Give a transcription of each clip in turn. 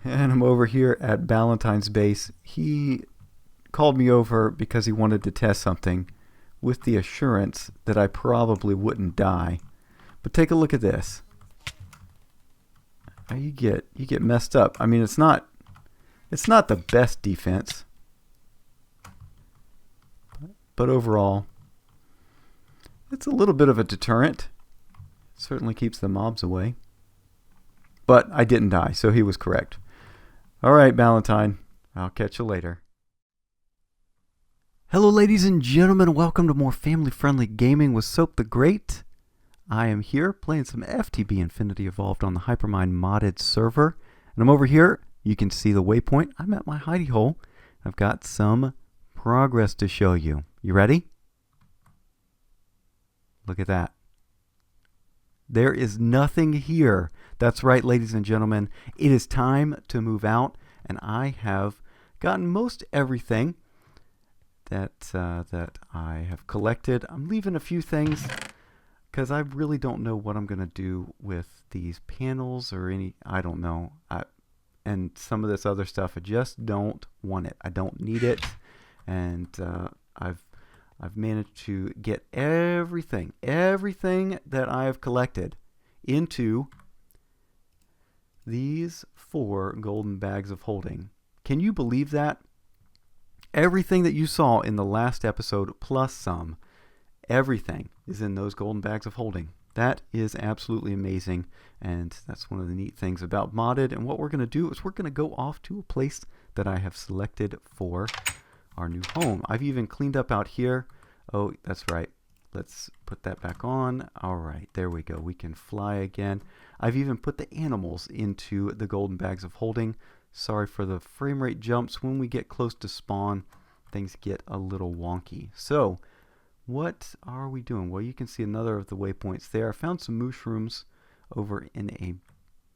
And I'm over here at Valentine's base. He called me over because he wanted to test something with the assurance that I probably wouldn't die. But take a look at this. You get messed up. I mean, it's not the best defense, but overall, it's a little bit of a deterrent. It certainly keeps the mobs away. But I didn't die, so he was correct. All right, Valentine. I'll catch you later. Hello, ladies and gentlemen. Welcome to more family-friendly gaming with Soap the Great. I am here playing some FTB Infinity Evolved on the Hypermine modded server. And I'm over here. You can see the waypoint. I'm at my hidey hole. I've got some progress to show you. You ready? Look at that. There is nothing here. That's right, ladies and gentlemen. It is time to move out. And I have gotten most everything that I have collected. I'm leaving a few things because I really don't know what I'm going to do with these panels or I don't know. And some of this other stuff, I just don't want it. I don't need it. And I've managed to get everything that I have collected into these 4 golden bags of holding. Can you believe that? Everything that you saw in the last episode, plus some, everything is in those golden bags of holding. That is absolutely amazing, and that's one of the neat things about modded. And what we're going to do is we're going to go off to a place that I have selected for our new home. I've even cleaned up out here. Oh, that's right. Let's put that back on. All right, there we go. We can fly again. I've even put the animals into the golden bags of holding. Sorry for the frame rate jumps. When we get close to spawn, things get a little wonky. So, what are we doing? Well, you can see another of the waypoints there. I found some mushrooms over in a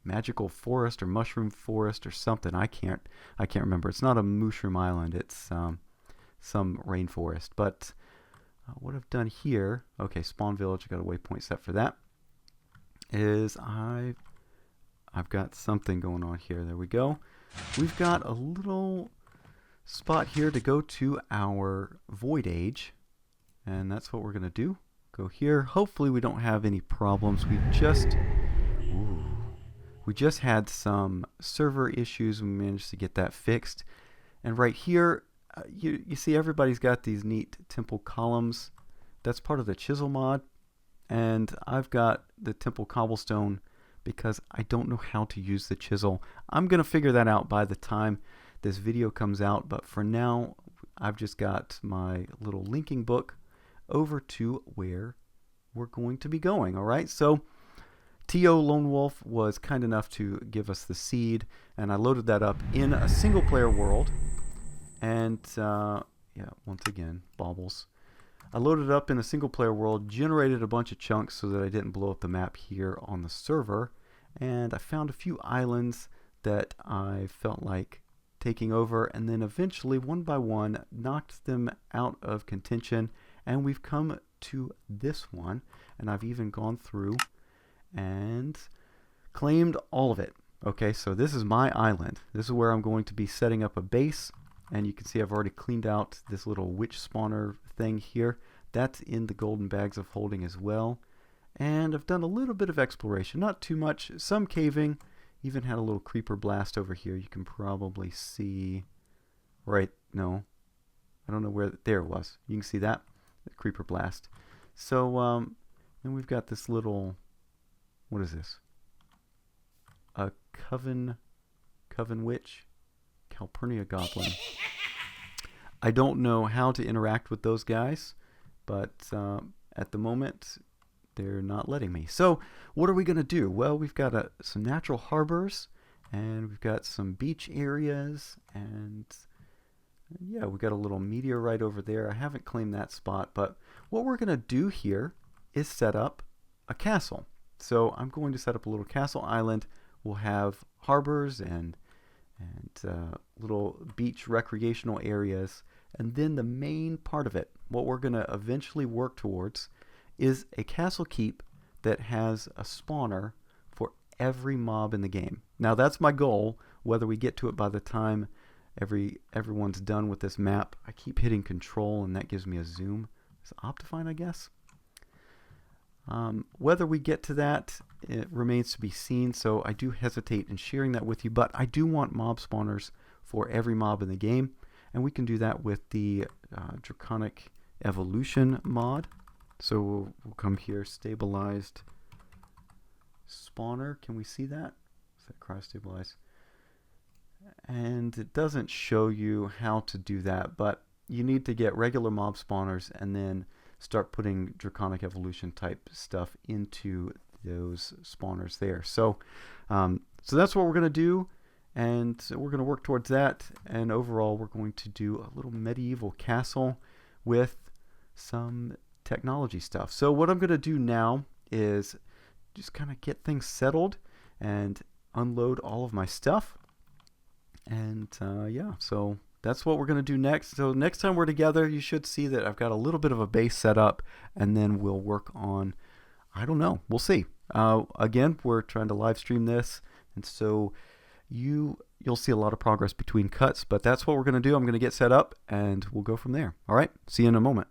magical forest or mushroom forest or something. I can't remember. It's not a mushroom island. It's some rainforest. But what I've done here, okay, spawn village. I got a waypoint set for that. Is I've got something going on here. There we go. We've got a little spot here to go to our void age, and that's what we're going to do. Go here. Hopefully we don't have any problems. We just had some server issues. We managed to get that fixed. And right here, you see everybody's got these neat temple columns. That's part of the chisel mod. And I've got the temple cobblestone because I don't know how to use the chisel. I'm going to figure that out by the time this video comes out, but for now I've just got my little linking book over to where we're going to be going. All right, so T.O. Lone Wolf was kind enough to give us the seed, and I loaded that up in a single player world. And yeah, once again, baubles. I loaded it up in a single player world, generated a bunch of chunks so that I didn't blow up the map here on the server, and I found a few islands that I felt like taking over, and then eventually, one by one, knocked them out of contention, and we've come to this one, and I've even gone through and claimed all of it. Okay, so this is my island. This is where I'm going to be setting up a base. And you can see I've already cleaned out this little witch spawner thing here. That's in the golden bags of holding as well. And I've done a little bit of exploration. Not too much. Some caving. Even had a little creeper blast over here. You can probably see... Right, no. I don't know where... There it was. You can see that. The creeper blast. So, then we've got this little... What is this? A coven witch? Calpurnia Goblin. I don't know how to interact with those guys, but at the moment they're not letting me. So what are we going to do? Well, we've got some natural harbors, and we've got some beach areas, and yeah, we've got a little meteorite over there. I haven't claimed that spot, but what we're going to do here is set up a castle. So I'm going to set up a little castle island. We'll have harbors and little beach recreational areas, and then the main part of it, what we're going to eventually work towards, is a castle keep that has a spawner for every mob in the game. Now that's my goal whether we get to it by the time everyone's done with this map. I keep hitting control and that gives me a zoom. It's Optifine, I guess. Whether we get to that, it remains to be seen, so I do hesitate in sharing that with you, but I do want mob spawners for every mob in the game, and we can do that with the Draconic Evolution mod. So we'll come here, stabilized spawner. Can we see that? Is that cryo-stabilized? And it doesn't show you how to do that, but you need to get regular mob spawners and then start putting Draconic Evolution type stuff into those spawners there. So so that's what we're going to do, and we're going to work towards that, and overall we're going to do a little medieval castle with some technology stuff. So what I'm going to do now is just kind of get things settled and unload all of my stuff, and yeah, so that's what we're going to do next. So next time we're together, you should see that I've got a little bit of a base set up, and then we'll work on, I don't know, we'll see. Again, we're trying to live stream this, and so you'll see a lot of progress between cuts, but that's what we're going to do. I'm going to get set up, and we'll go from there. All right, see you in a moment.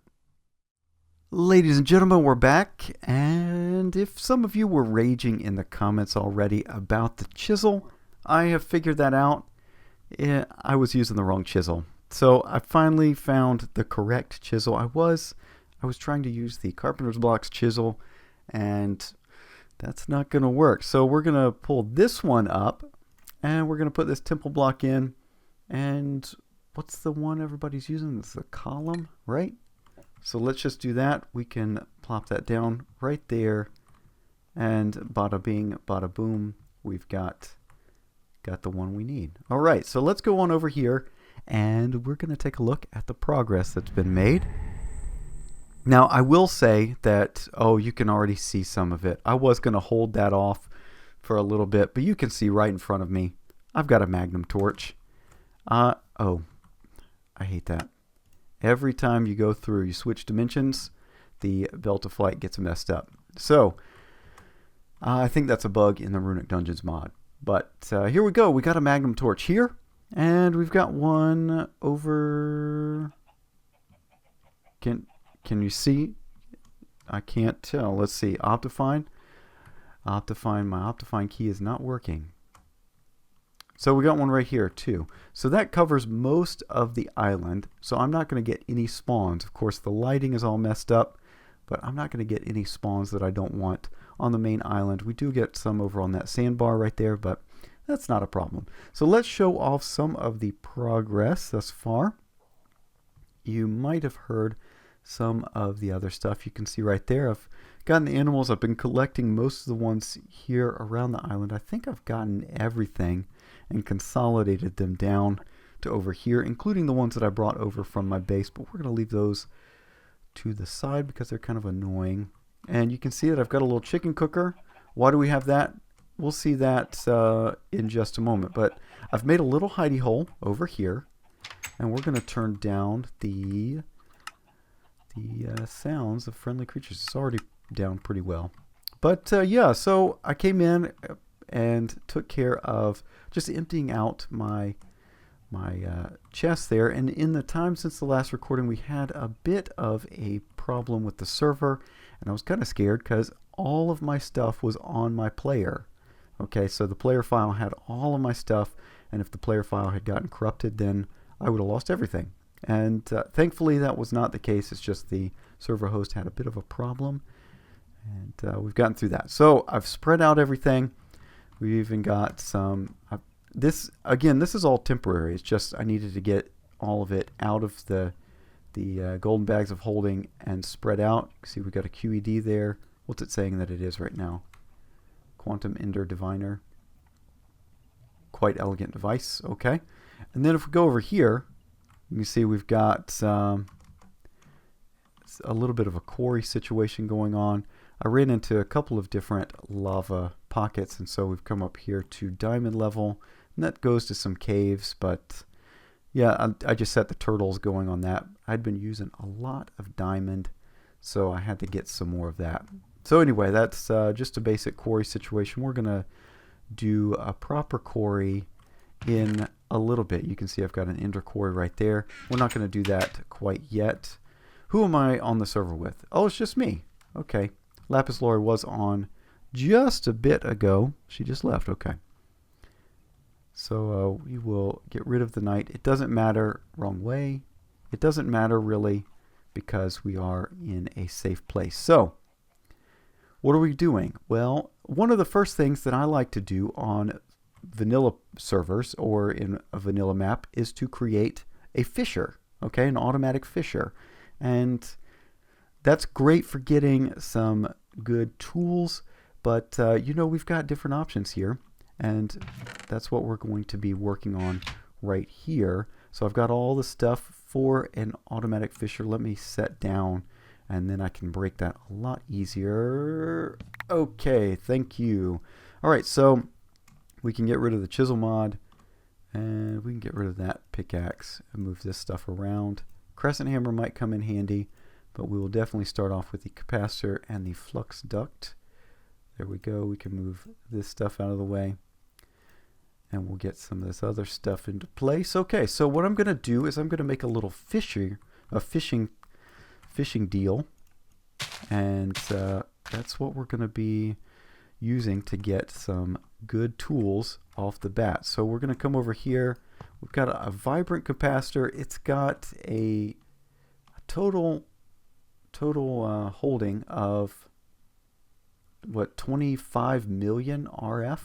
Ladies and gentlemen, we're back, and if some of you were raging in the comments already about the chisel, I have figured that out. I was using the wrong chisel. So I finally found the correct chisel. I was trying to use the Carpenter's Blocks chisel, and that's not going to work. So we're going to pull this one up, and we're going to put this temple block in. And what's the one everybody's using? It's the column, right? So let's just do that. We can plop that down right there, and bada bing, bada boom, we've got the one we need. All right, so let's go on over here, and we're going to take a look at the progress that's been made. Now, I will say that, oh, you can already see some of it. I was going to hold that off for a little bit, but you can see right in front of me, I've got a magnum torch. Oh, I hate that. Every time you go through, you switch dimensions, the Belt of Flight gets messed up. So, I think that's a bug in the Runic Dungeons mod. But here we go. We got a magnum torch here, and we've got one over. Can you see? I can't tell. Let's see. Optifine. My Optifine key is not working. So we got one right here too. So that covers most of the island. So I'm not going to get any spawns. Of course, the lighting is all messed up, but I'm not going to get any spawns that I don't want on the main island. We do get some over on that sandbar right there, but that's not a problem. So let's show off some of the progress thus far. You might have heard some of the other stuff. You can see right there, I've gotten the animals. I've been collecting most of the ones here around the island. I think I've gotten everything and consolidated them down to over here, including the ones that I brought over from my base, but we're going to leave those to the side because they're kind of annoying. And you can see that I've got a little chicken cooker. Why do we have that? We'll see that in just a moment. But I've made a little hidey hole over here, and we're going to turn down the sounds of friendly creatures. It's already down pretty well. But yeah, so I came in and took care of just emptying out my chest there. And in the time since the last recording, we had a bit of a problem with the server, and I was kind of scared because all of my stuff was on my player. Okay, so the player file had all of my stuff, and if the player file had gotten corrupted, then I would have lost everything. And thankfully that was not the case. It's just the server host had a bit of a problem, and we've gotten through that. So I've spread out everything. We've even got some, this is all temporary. It's just I needed to get all of it out of the golden bags of holding and spread out. See, we've got a QED there. What's it saying that it is right now? Quantum Ender Diviner. Quite elegant device. Okay. And then if we go over here, you can see we've got a little bit of a quarry situation going on. I ran into a couple of different lava pockets, and so we've come up here to diamond level, and that goes to some caves. But yeah, I just set the turtles going on that. I'd been using a lot of diamond, so I had to get some more of that. So anyway, that's just a basic quarry situation. We're going to do a proper quarry in a little bit. You can see I've got an ender quarry right there. We're not going to do that quite yet. Who am I on the server with? Oh, it's just me. Okay. Lapis Lori was on just a bit ago. She just left. Okay. So we will get rid of the knight. It doesn't matter. Wrong way. It doesn't matter really because we are in a safe place. So what are we doing? Well, one of the first things that I like to do on vanilla servers or in a vanilla map is to create a fisher, okay, an automatic fisher. And that's great for getting some good tools, but you know, we've got different options here, and that's what we're going to be working on right here. So I've got all the stuff for an automatic fisher. Let me set down and then I can break that a lot easier. Okay, thank you. All right, so we can get rid of the chisel mod, and we can get rid of that pickaxe and move this stuff around. Crescent hammer might come in handy, but we will definitely start off with the capacitor and the flux duct. There we go. We can move this stuff out of the way, and we'll get some of this other stuff into place. Okay, so what I'm going to do is I'm going to make a little fishing deal, and that's what we're going to be using to get some good tools off the bat. So we're going to come over here. We've got a vibrant capacitor. It's got a total holding of what, 25 million RF.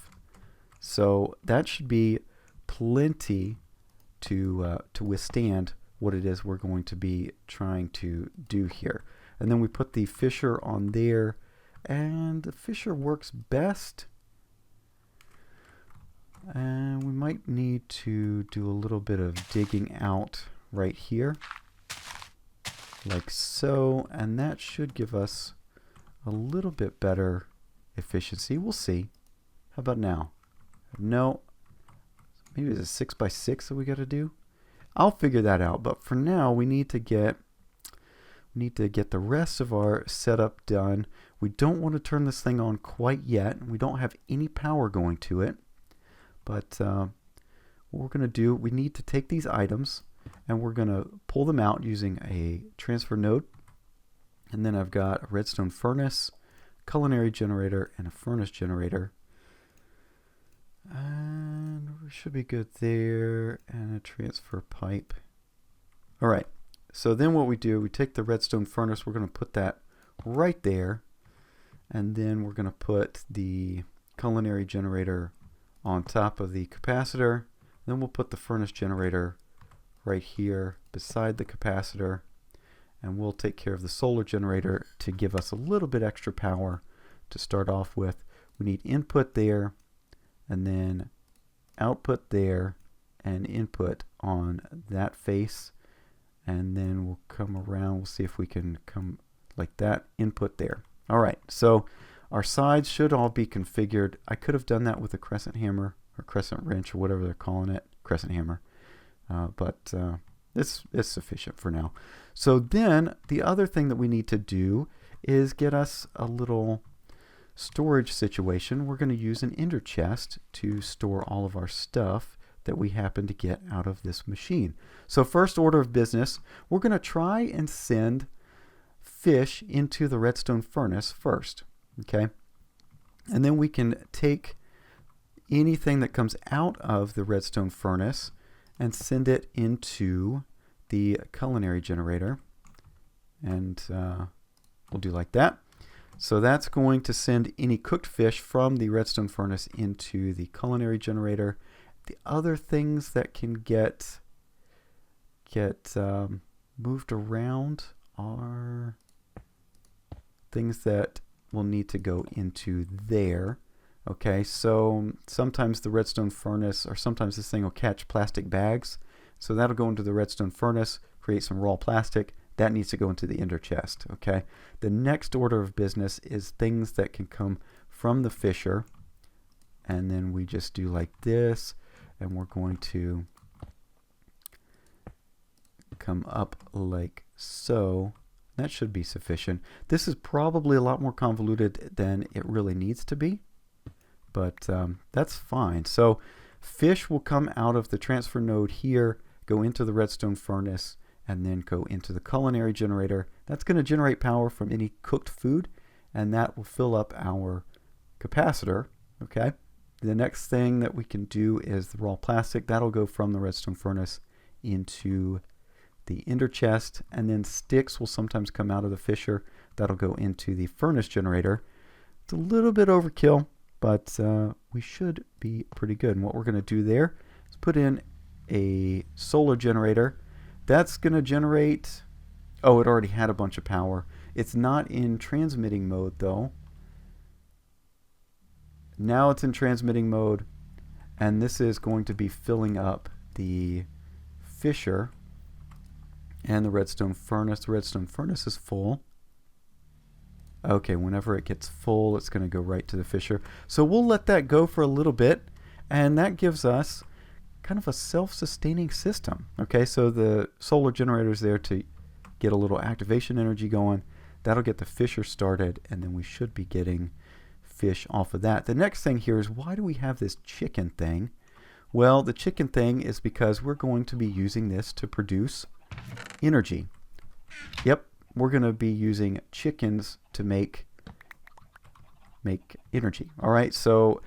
So that should be plenty to withstand what it is we're going to be trying to do here. And then we put the fisher on there, and the fisher works best. And we might need to do a little bit of digging out right here, like so, and that should give us a little bit better efficiency. We'll see. How about now? No, maybe it's a 6x6 that we got to do. I'll figure that out, but for now we need to get the rest of our setup done. We don't want to turn this thing on quite yet. We don't have any power going to it, but what we're going to do, we need to take these items and we're going to pull them out using a transfer node. And then I've got a redstone furnace, culinary generator, and a furnace generator. And we should be good there, and a transfer pipe. All right, so then what we do, we take the redstone furnace, we're going to put that right there, and then we're going to put the culinary generator on top of the capacitor. Then we'll put the furnace generator right here beside the capacitor, and we'll take care of the solar generator to give us a little bit extra power to start off with. We need input there, and then output there, and input on that face, and then we'll come around. We'll see if we can come like that, input there. All right, so our sides should all be configured. I could have done that with a crescent hammer or crescent wrench or whatever they're calling it, crescent hammer, but it's sufficient for now. So then the other thing that we need to do is get us a little storage situation. We're going to use an ender chest to store all of our stuff that we happen to get out of this machine. So first order of business, we're going to try and send fish into the redstone furnace first, okay? And then we can take anything that comes out of the redstone furnace and send it into the culinary generator, and we'll do like that. So that's going to send any cooked fish from the redstone furnace into the culinary generator. The other things that can get moved around are things that will need to go into there. Okay, so sometimes the redstone furnace, or sometimes this thing will catch plastic bags. So that'll go into the redstone furnace, create some raw plastic. That needs to go into the ender chest, okay? The next order of business is things that can come from the fisher. And then we just do like this, and we're going to come up like so. That should be sufficient. This is probably a lot more convoluted than it really needs to be, but that's fine. So Fish will come out of the transfer node here, go into the redstone furnace, and then go into the culinary generator. That's going to generate power from any cooked food, and that will fill up our capacitor. Okay. The next thing that we can do is the raw plastic. That'll go from the redstone furnace into the ender chest, and then sticks will sometimes come out of the fisher. That'll go into the furnace generator. It's a little bit overkill, but we should be pretty good. And what we're going to do there is put in a solar generator. That's going to generate, oh, it already had a bunch of power. It's not in transmitting mode though. Now it's in transmitting mode, and this is going to be filling up the fisher and the redstone furnace. The redstone furnace is full. Okay, whenever it gets full, it's going to go right to the fisher. So we'll let that go for a little bit, and that gives us kind of a self-sustaining system. Okay, so the solar generator is there to get a little activation energy going. That'll get the fisher started, and then we should be getting fish off of that. The next thing here is, why do we have this chicken thing? Well, the chicken thing is because we're going to be using this to produce energy. Yep, we're going to be using chickens to make energy. All right, so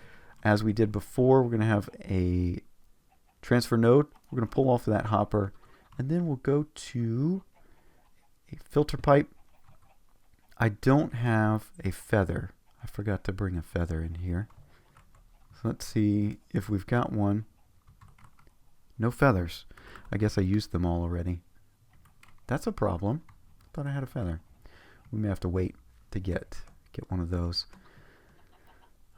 as we did before, we're going to have a transfer node. We're going to pull off of that hopper, and then we'll go to a filter pipe. I don't have a feather. I forgot to bring a feather in here. So let's see if we've got one. No feathers. I guess I used them all already. That's a problem. I thought I had a feather. We may have to wait to get one of those.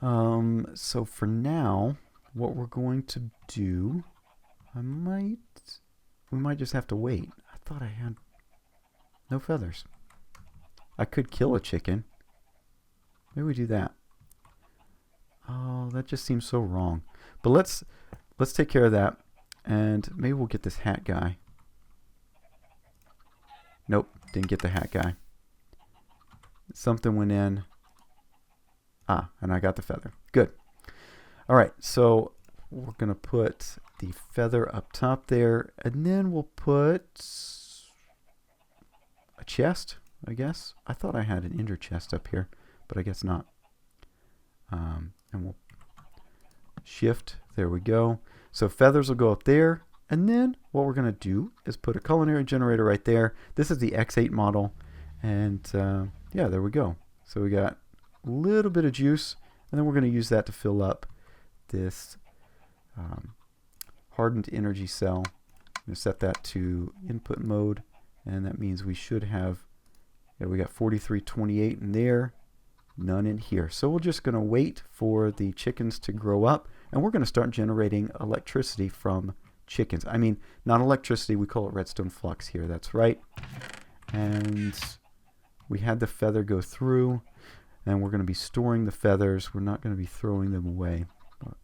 So for now, what we're going to do, we might just have to wait. I thought I had no feathers. I could kill a chicken. Maybe we do that. Oh, that just seems so wrong. But let's take care of that, and maybe we'll get this hat guy. Nope, didn't get the hat guy. Something went in. Ah, and I got the feather. Good. All right, so we're going to put the feather up top there, and then we'll put a chest, I guess. I thought I had an ender chest up here, but I guess not. And we'll shift. There we go. So feathers will go up there. And then what we're going to do is put a culinary generator right there. This is the X8 model. And yeah, there we go. So we got a little bit of juice. And then we're going to use that to fill up this hardened energy cell. I'm going to set that to input mode. And that means we should have, yeah, we got 4328 in there. None in here. So we're just going to wait for the chickens to grow up, and we're going to start generating electricity from chickens. I mean, not electricity, we call it redstone flux here. That's right. And we had the feather go through, and we're going to be storing the feathers. We're not going to be throwing them away,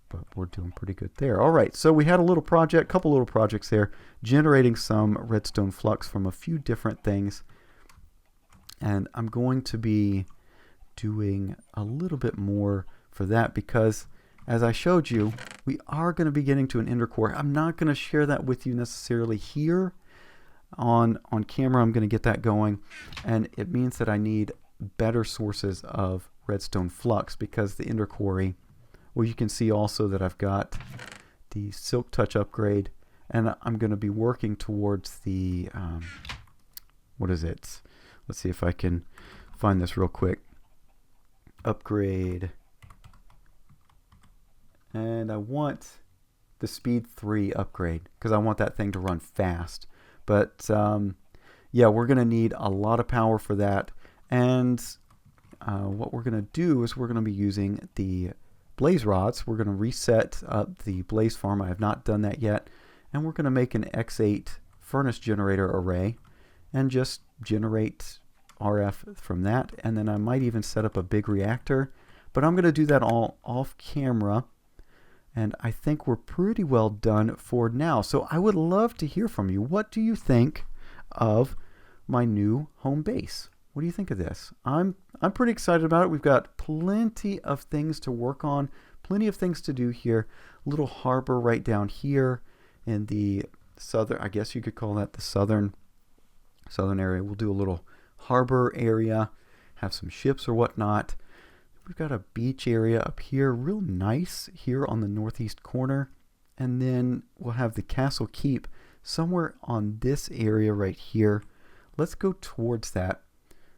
but we're doing pretty good there. All right, so we had a little project, couple little projects there, generating some redstone flux from a few different things. And I'm going to be doing a little bit more for that because, as I showed you, we are going to be getting to an ender core. I'm not going to share that with you necessarily here on camera. I'm going to get that going, and it means that I need better sources of redstone flux because the ender quarry, well, you can see also that I've got the silk touch upgrade, and I'm going to be working towards the what is it? Let's see if I can find this real quick. Upgrade, and I want the speed 3 upgrade because I want that thing to run fast. But yeah, we're going to need a lot of power for that, and what we're going to do is we're going to be using the blaze rods. We're going to reset up the blaze farm. I have not done that yet, and we're going to make an X8 furnace generator array and just generate RF from that, and then I might even set up a big reactor, but I'm going to do that all off camera, and I think we're pretty well done for now. So I would love to hear from you. What do you think of my new home base? What do you think of this? I'm pretty excited about it. We've got plenty of things to work on, plenty of things to do here. Little harbor right down here in the southern, I guess you could call that the southern area. We'll do a little harbor area, have some ships or whatnot. We've got a beach area up here, real nice here on the northeast corner. And then we'll have the castle keep somewhere on this area right here. Let's go towards that.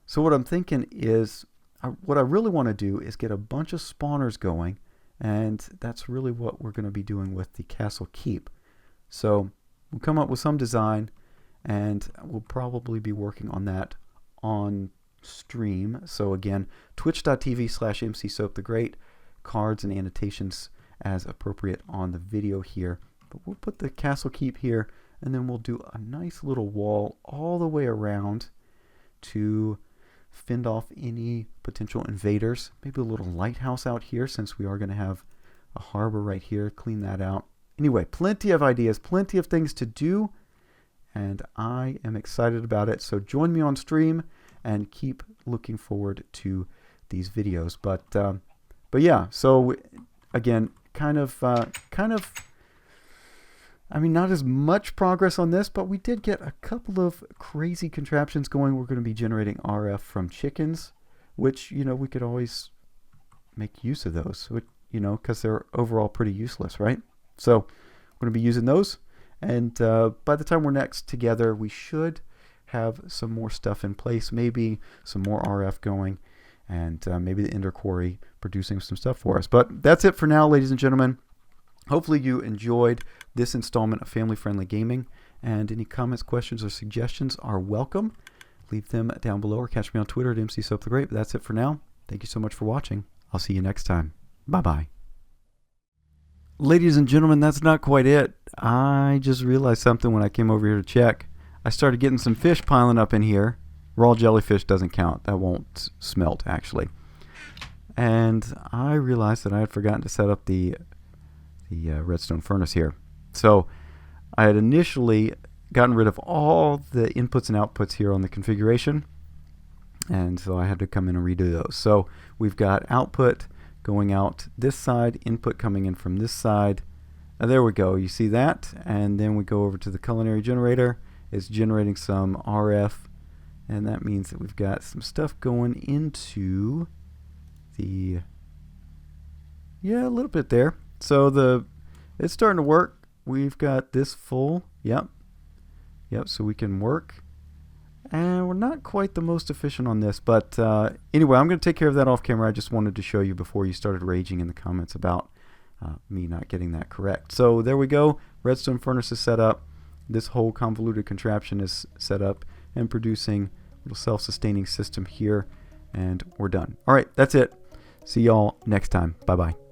So what I'm thinking is, what I really want to do is get a bunch of spawners going, and that's really what we're going to be doing with the castle keep. So we'll come up with some design, and we'll probably be working on that on stream. So again, twitch.tv/MCSoapTheGreat, cards and annotations as appropriate on the video here. But we'll put the castle keep here, and then we'll do a nice little wall all the way around to fend off any potential invaders. Maybe a little lighthouse out here, since we are going to have a harbor right here. Clean that out. Anyway, plenty of ideas, plenty of things to do, and I am excited about it. So join me on stream and keep looking forward to these videos. But yeah, so again, kind of I mean, not as much progress on this, but we did get a couple of crazy contraptions going. We're going to be generating RF from chickens, which, you know, we could always make use of those, you know, because they're overall pretty useless, right? So we're going to be using those. And by the time we're next together, we should have some more stuff in place, maybe some more RF going, and maybe the Ender Quarry producing some stuff for us. But that's it for now, ladies and gentlemen. Hopefully you enjoyed this installment of Family Friendly Gaming, and any comments, questions, or suggestions are welcome. Leave them down below or catch me on Twitter at MCSoapTheGreat. But that's it for now. Thank you so much for watching. I'll see you next time. Bye-bye. Ladies and gentlemen, that's not quite it. I just realized something when I came over here to check. I started getting some fish piling up in here. Raw jellyfish doesn't count. That won't smelt, actually. And I realized that I had forgotten to set up the redstone furnace here. So I had initially gotten rid of all the inputs and outputs here on the configuration, and so I had to come in and redo those. So we've got output going out this side, input coming in from this side. There we go, you see that? And then we go over to the culinary generator. It's generating some RF, and that means that we've got some stuff going into the, yeah, a little bit there. So it's starting to work. We've got this full. Yep, so we can work. And we're not quite the most efficient on this, but anyway, I'm going to take care of that off camera. I just wanted to show you before you started raging in the comments about me not getting that correct. So there we go. Redstone furnace is set up. This whole convoluted contraption is set up and producing a little self-sustaining system here, and we're done. All right, that's it. See y'all next time. Bye-bye.